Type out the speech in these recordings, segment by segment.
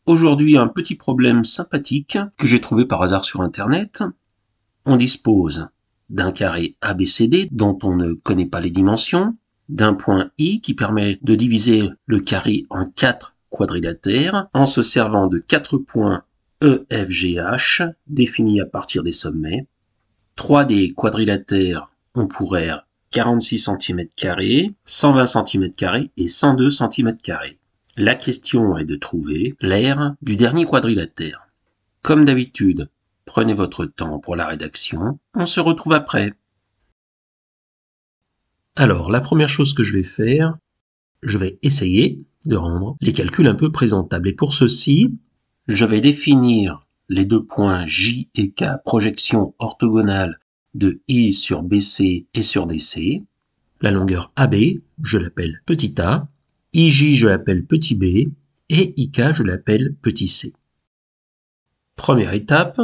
Aujourd'hui, un petit problème sympathique que j'ai trouvé par hasard sur Internet. On dispose d'un carré ABCD dont on ne connaît pas les dimensions, d'un point I qui permet de diviser le carré en 4 quadrilatères en se servant de 4 points EFGH définis à partir des sommets. 3 des quadrilatères ont pour aire 46 cm², 120 cm² et 102 cm². La question est de trouver l'aire du dernier quadrilatère. Comme d'habitude, prenez votre temps pour la rédaction, on se retrouve après. Alors, la première chose que je vais faire, je vais essayer de rendre les calculs un peu présentables. Et pour ceci, je vais définir les deux points J et K, projection orthogonale de I sur BC et sur DC. La longueur AB, je l'appelle petit a, IJ, je l'appelle petit b, et IK, je l'appelle petit c. Première étape,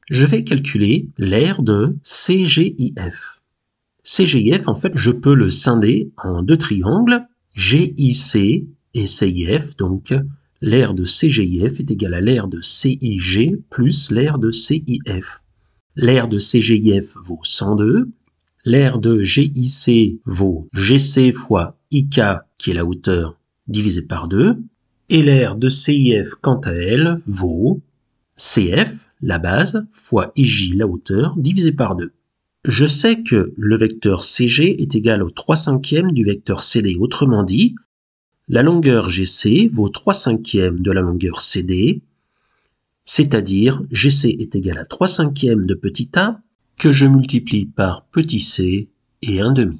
je vais calculer l'aire de CGIF. CGIF, en fait, je peux le scinder en deux triangles, GIC et CIF, donc l'aire de CGIF est égale à l'aire de CIG plus l'aire de CIF. L'aire de CGIF vaut 102, l'aire de GIC vaut GC fois IK, qui est la hauteur, divisé par 2, et l'aire de CIF, quant à elle, vaut CF, la base, fois IJ, la hauteur, divisé par 2. Je sais que le vecteur CG est égal au 3/5 du vecteur CD. Autrement dit, la longueur GC vaut 3/5 de la longueur CD, c'est-à-dire GC est égal à 3/5 de petit a, que je multiplie par petit c et 1/2.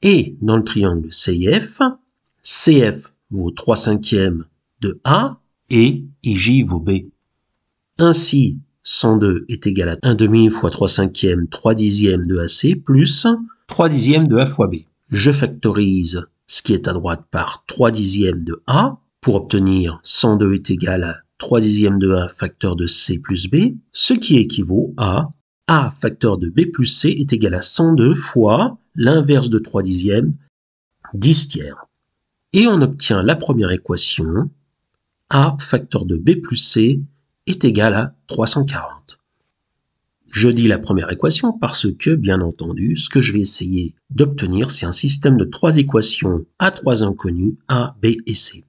Et dans le triangle CIF, CF vaut 3/5 de A et IJ vaut B. Ainsi, 102 est égal à 1/2 fois 3/5, 3/10 de AC plus 3/10 de A fois B. Je factorise ce qui est à droite par 3/10 de A pour obtenir 102 est égal à 3/10 de A facteur de C plus B, ce qui équivaut à A facteur de B plus C est égal à 102 fois l'inverse de 3/10, 10/3. Et on obtient la première équation, A facteur de B plus C est égal à 340. Je dis la première équation parce que, bien entendu, ce que je vais essayer d'obtenir, c'est un système de 3 équations à 3 inconnus, A, B et C.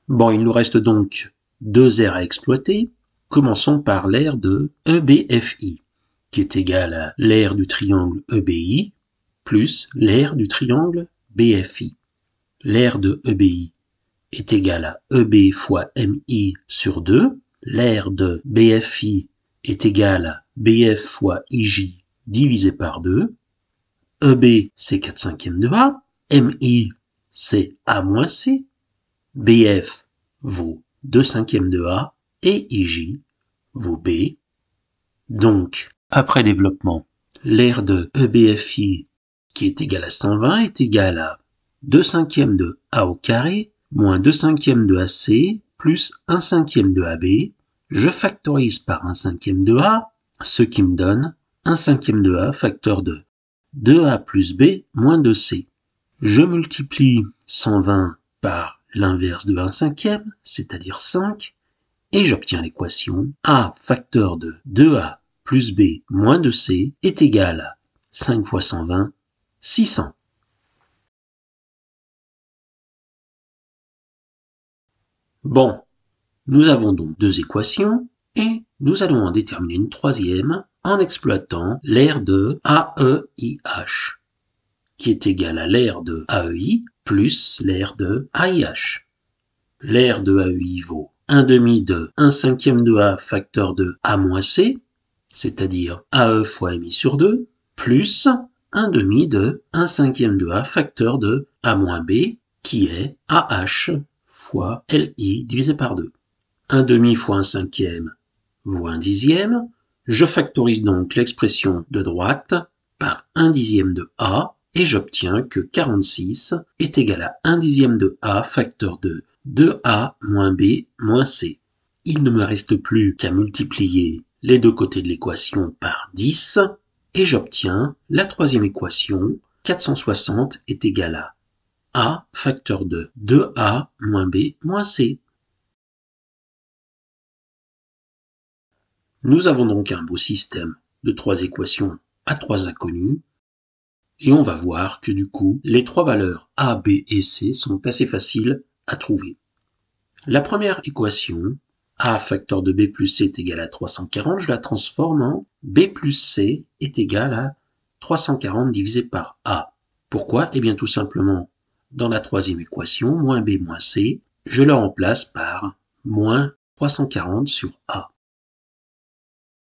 Bon, il nous reste donc 2 aires à exploiter. Commençons par l'aire de EBFI, qui est égale à l'aire du triangle EBI plus l'aire du triangle BFI. L'aire de EBI est égale à EB fois MI sur 2. L'aire de BFI est égale à BF fois IJ divisé par 2. EB, c'est 4/5 de A. MI, c'est A moins C. BF vaut 2/5 de A et IJ vaut B. Donc, après développement, l'aire de EBFI, qui est égale à 120, est égale à 2/5 de A au carré moins 2/5 de AC plus 1/5 de AB. Je factorise par 1/5 de A, ce qui me donne 1/5 de A facteur de 2A plus B moins 2C. Je multiplie 120 par l'inverse de 1/5, c'est-à-dire 5, et j'obtiens l'équation A facteur de 2A plus B moins 2C est égal à 5 fois 120, 600. Bon, nous avons donc 2 équations et nous allons en déterminer une troisième en exploitant l'aire de AEIH, qui est égale à l'aire de AEI plus l'aire de AIH. L'aire de AEI vaut 1/2 de 1/5 de A facteur de A moins C, c'est-à-dire AE fois MI sur 2, plus 1/2 de 1/5 de A facteur de A moins B, qui est AH fois LI divisé par 2. 1/2 fois 1/5 vaut 1/10. Je factorise donc l'expression de droite par 1/10 de A et j'obtiens que 46 est égal à 1/10 de A facteur de 2A moins B moins C. Il ne me reste plus qu'à multiplier les deux côtés de l'équation par 10 et j'obtiens la troisième équation, 460 est égal à A facteur de 2A moins B moins C. Nous avons donc un beau système de 3 équations à 3 inconnues, et on va voir que du coup, les 3 valeurs A, B et C sont assez faciles à trouver. La première équation, A facteur de B plus C est égal à 340, je la transforme en B plus C est égal à 340 divisé par A. Pourquoi? Eh bien tout simplement, dans la troisième équation, moins B moins C, je le remplace par moins 340 sur A.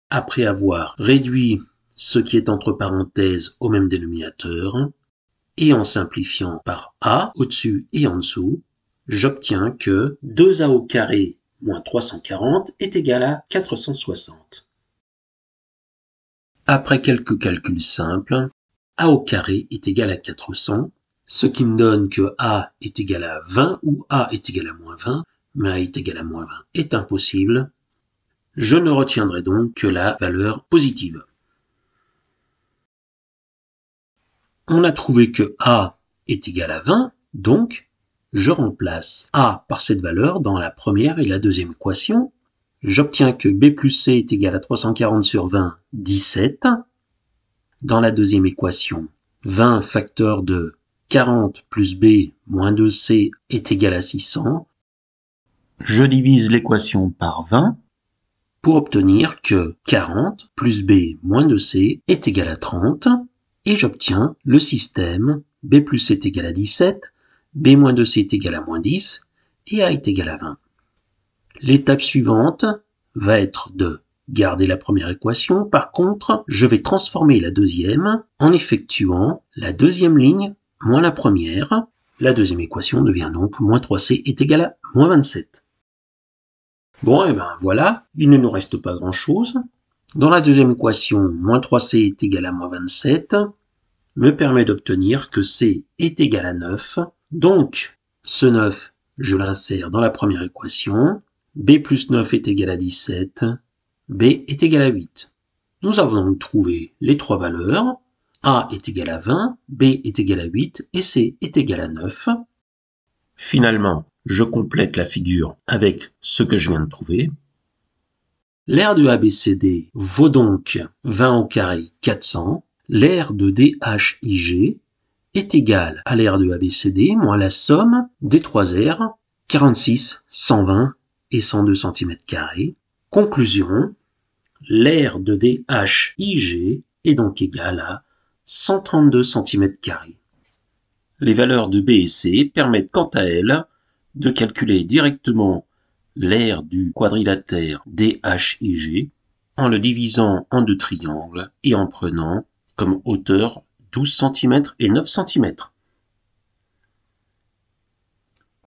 Après avoir réduit ce qui est entre parenthèses au même dénominateur, et en simplifiant par A au-dessus et en dessous, j'obtiens que 2A au carré moins 340 est égal à 460. Après quelques calculs simples, A au carré est égal à 400, ce qui me donne que A est égal à 20 ou A est égal à moins 20, mais A est égal à moins 20 est impossible. Je ne retiendrai donc que la valeur positive. On a trouvé que A est égal à 20, donc je remplace A par cette valeur dans la première et la deuxième équation. J'obtiens que B plus C est égal à 340 sur 20, 17. Dans la deuxième équation, 20 facteur de 40 plus B moins 2C est égal à 600. Je divise l'équation par 20 pour obtenir que 40 plus B moins 2C est égal à 30. Et j'obtiens le système B plus C est égal à 17, B moins 2C est égal à moins 10, et A est égal à 20. L'étape suivante va être de garder la première équation. Par contre, je vais transformer la deuxième en effectuant la deuxième ligne moins la première. La deuxième équation devient donc moins 3C est égal à moins 27. Bon, et ben voilà, il ne nous reste pas grand-chose. Dans la deuxième équation, moins 3C est égal à moins 27 me permet d'obtenir que C est égal à 9. Donc, ce 9, je l'insère dans la première équation. B plus 9 est égal à 17. B est égal à 8. Nous avons donc trouvé les 3 valeurs. A est égal à 20, B est égal à 8 et C est égal à 9. Finalement, je complète la figure avec ce que je viens de trouver. L'aire de ABCD vaut donc 20 au carré 400. L'aire de DHIG est égale à l'aire de ABCD moins la somme des 3 aires, 46, 120 et 102 cm². Conclusion, l'aire de DHIG est donc égale à 132 cm². Les valeurs de B et C permettent quant à elles de calculer directement l'aire du quadrilatère DHIG en le divisant en 2 triangles et en prenant comme hauteur 12 cm et 9 cm.